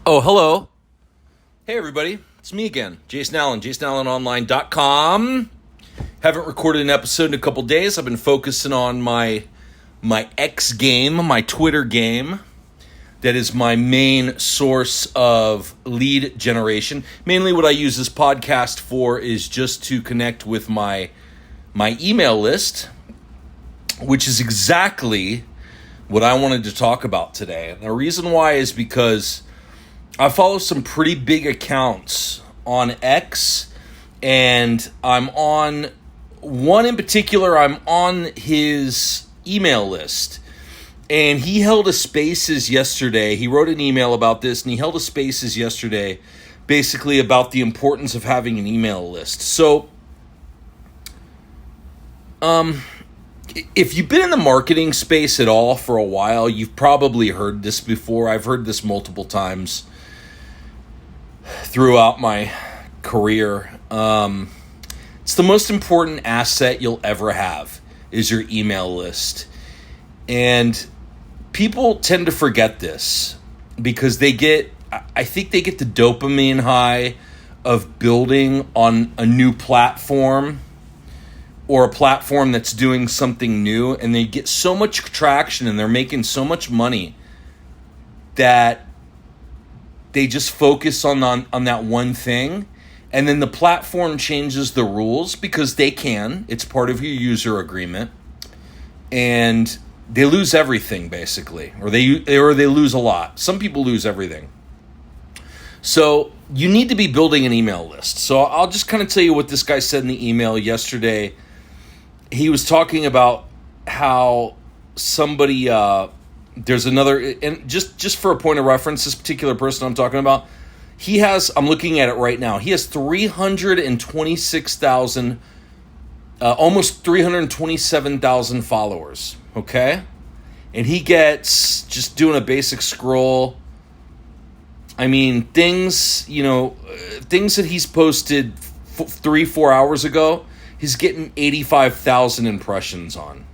Oh, hello. Hey, everybody. It's me again, Jason Allen, jasonallenonline.com. Haven't recorded an episode in a couple days. I've been focusing on my X game, my Twitter game. That is my main source of lead generation. Mainly what I use this podcast for is just to connect with my email list, which is exactly what I wanted to talk about today. And the reason why is because I follow some pretty big accounts on X, and I'm on one in particular. I'm on his email list, and he held a Spaces yesterday. He wrote an email about this, and he held a Spaces yesterday basically about the importance of having an email list. So, if you've been in the marketing space at all for a while, you've probably heard this before. I've heard this multiple times throughout my career. It's the most important asset you'll ever have is your email list. And people tend to forget this because I think they get the dopamine high of building on a new platform or a platform that's doing something new, and they get so much traction and they're making so much money that they just focus on that one thing, and then the platform changes the rules because they can. It's part of your user agreement, and they lose everything basically, or they lose a lot. Some people lose everything. So you need to be building an email list. So I'll just kind of tell you what this guy said in the email yesterday. He was talking about how somebody. There's another, and just for a point of reference, this particular person I'm talking about, I'm looking at it right now, he has 326,000, almost 327,000 followers, okay? And he gets, just doing a basic scroll, I mean, things that he's posted 3-4 hours ago, he's getting 85,000 impressions on,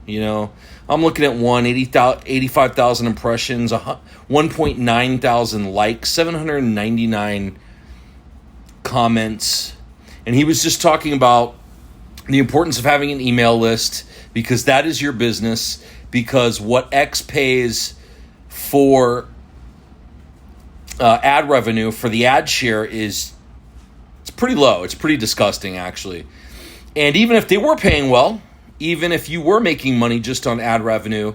I'm looking at 85,000 impressions, 1.9 thousand likes, 799 comments. And he was just talking about the importance of having an email list because that is your business, because what X pays for ad revenue for the ad share it's pretty low. It's pretty disgusting, actually. And even if they were paying well, even if you were making money just on ad revenue,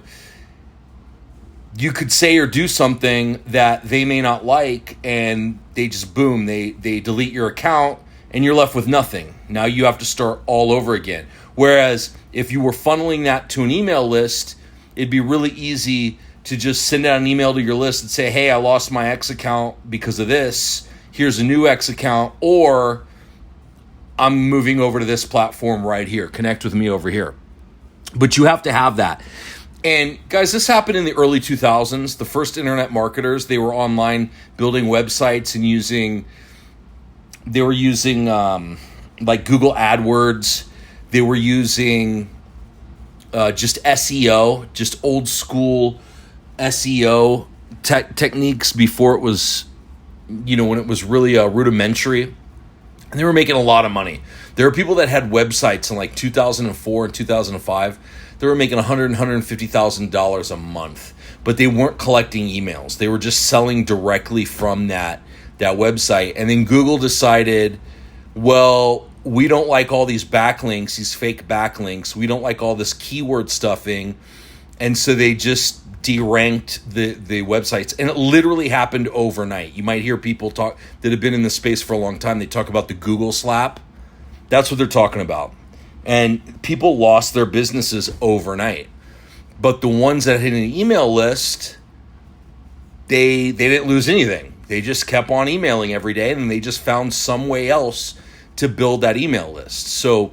you could say or do something that they may not like, and they just boom, they delete your account, and you're left with nothing. Now you have to start all over again. Whereas if you were funneling that to an email list, it'd be really easy to just send out an email to your list and say, hey, I lost my X account because of this. Here's a new X account, or I'm moving over to this platform right here. Connect with me over here. But you have to have that. And guys, this happened in the early 2000s. The first internet marketers, they were online building websites and they were using like Google AdWords. They were using just SEO, just old school SEO techniques before it was, when it was really rudimentary. And they were making a lot of money. There were people that had websites in like 2004 and 2005. They were making $100,000 and $150,000 a month, but they weren't collecting emails. They were just selling directly from that website. And then Google decided, well, we don't like all these backlinks, these fake backlinks. We don't like all this keyword stuffing. And so they just deranked the websites, and it literally happened overnight. You might hear people talk that have been in the space for a long time. They talk about the Google slap. That's what they're talking about. And people lost their businesses overnight. But the ones that had an email list, they didn't lose anything. They just kept on emailing every day, and they just found some way else to build that email list. So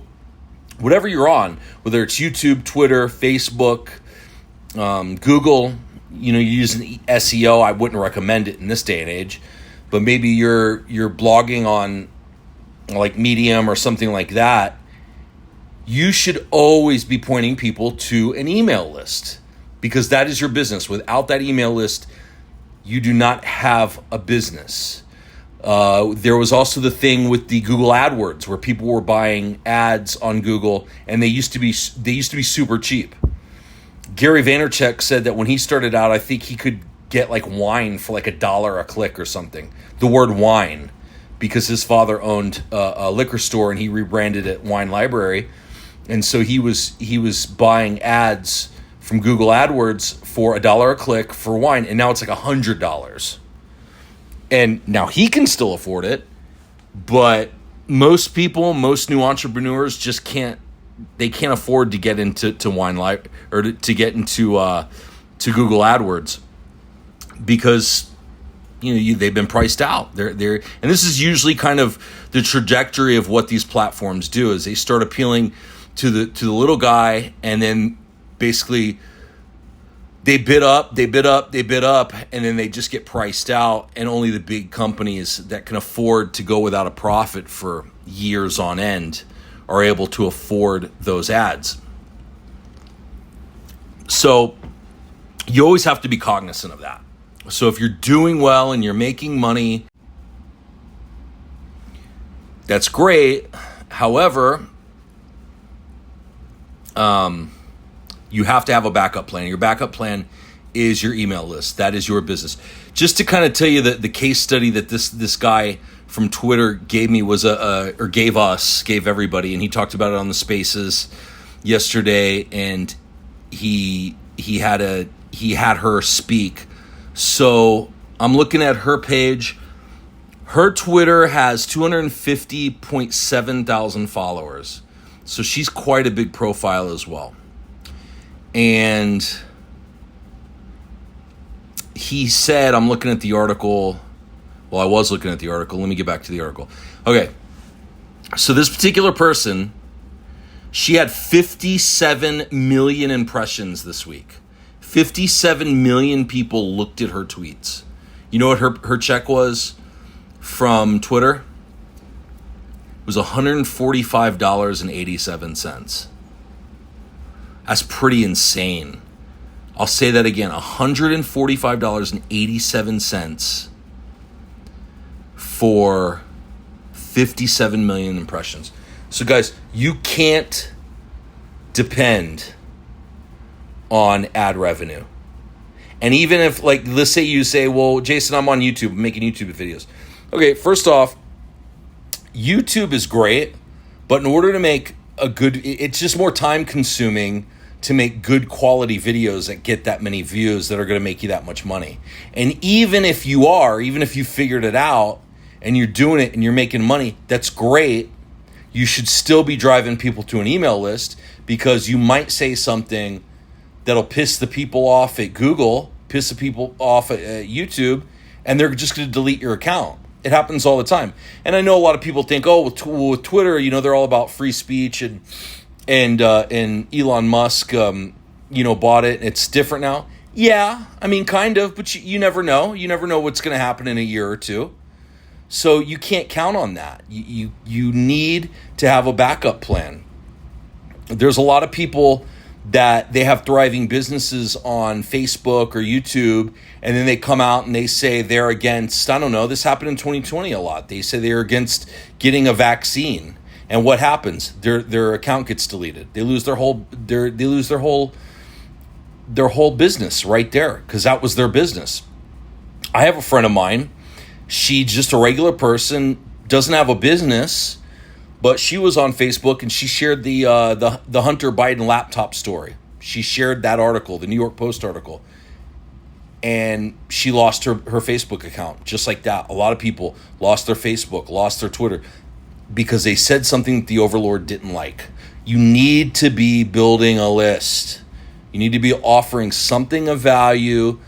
whatever you're on, whether it's YouTube, Twitter, Facebook, Google, you're using SEO, I wouldn't recommend it in this day and age, but maybe you're blogging on like Medium or something like that. You should always be pointing people to an email list because that is your business. Without that email list, you do not have a business. There was also the thing with the Google AdWords where people were buying ads on Google, and they used to be super cheap. Gary Vaynerchuk said that when he started out, I think he could get like wine for like $1 a click or something. The word wine, because his father owned a liquor store and he rebranded it Wine Library, and so he was buying ads from Google AdWords for $1 a click for wine, and now it's like $100. And now he can still afford it, but most people, most new entrepreneurs just can't. They can't afford to get into Wine Life or to get into to Google AdWords because they've been priced out. They're and this is usually kind of the trajectory of what these platforms do is they start appealing to the little guy, and then basically they bid up, and then they just get priced out, and only the big companies that can afford to go without a profit for years on end are able to afford those ads. So you always have to be cognizant of that. So if you're doing well and you're making money, that's great. However, you have to have a backup plan. Your backup plan is your email list. That is your business. Just to kind of tell you that the case study that this guy from Twitter gave me was gave everybody, and he talked about it on the Spaces yesterday, and he had her speak. So I'm looking at her page. Her Twitter has 250.7 thousand followers. So she's quite a big profile as well. And he said, I'm looking at the article. Well, I was looking at the article. Let me get back to the article. Okay. So this particular person, she had 57 million impressions this week. 57 million people looked at her tweets. You know what her check was from Twitter? It was $145.87. That's pretty insane. I'll say that again, $145.87 for 57 million impressions. So guys, you can't depend on ad revenue. And even if, like, let's say you say, well, Jason, I'm on YouTube, I'm making YouTube videos. Okay, first off, YouTube is great, but in order to make it's just more time consuming to make good quality videos that get that many views that are going to make you that much money. And even if you figured it out and you're doing it and you're making money, that's great. You should still be driving people to an email list, because you might say something that'll piss the people off at Google, piss the people off at YouTube, and they're just going to delete your account. It happens all the time. And I know a lot of people think, oh, with Twitter, they're all about free speech, and Elon Musk, bought it, and it's different now. Yeah, I mean, kind of, but you never know. You never know what's going to happen in a year or two. So you can't count on that. You need to have a backup plan. There's a lot of people that they have thriving businesses on Facebook or YouTube, and then they come out and they say they're against, I don't know, this happened in 2020 a lot. They say they're against getting a vaccine. And what happens? Their account gets deleted. They lose their whole business right there, because that was their business. I have a friend of mine. She's just a regular person, doesn't have a business, but she was on Facebook and she shared the Hunter Biden laptop story. She shared that article, the New York Post article, and she lost her Facebook account just like that. A lot of people lost their Facebook, lost their Twitter, because they said something that the overlord didn't like. You need to be building a list. You need to be offering something of value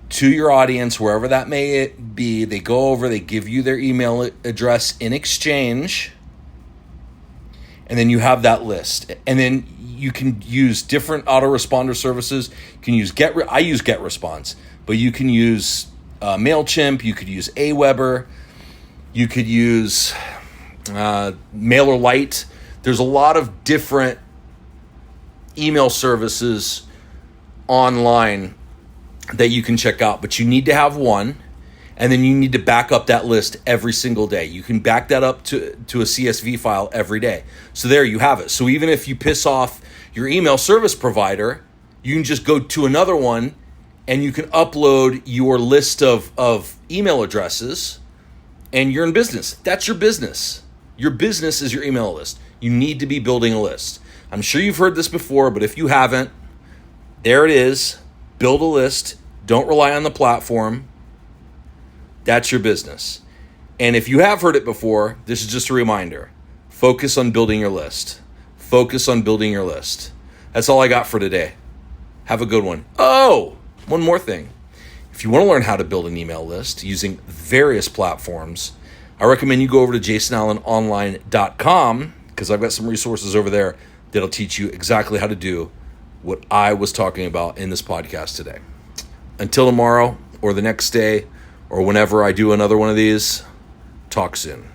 to your audience, wherever that may be. They go over, they give you their email address in exchange, and then you have that list. And then you can use different autoresponder services. You can use I use GetResponse, but you can use MailChimp, you could use Aweber, you could use MailerLite. There's a lot of different email services online that you can check out, but you need to have one, and then you need to back up that list every single day. You can back that up to a CSV file every day. So there you have it. So even if you piss off your email service provider, you can just go to another one and you can upload your list of email addresses and you're in business. That's your business. Your business is your email list. You need to be building a list. I'm sure you've heard this before, but if you haven't, there it is. Build a list. Don't rely on the platform. That's your business. And if you have heard it before, this is just a reminder. Focus on building your list. Focus on building your list. That's all I got for today. Have a good one. Oh, one more thing. If you want to learn how to build an email list using various platforms, I recommend you go over to jasonallenonline.com because I've got some resources over there that'll teach you exactly how to do what I was talking about in this podcast today. Until tomorrow or the next day or whenever I do another one of these, talk soon.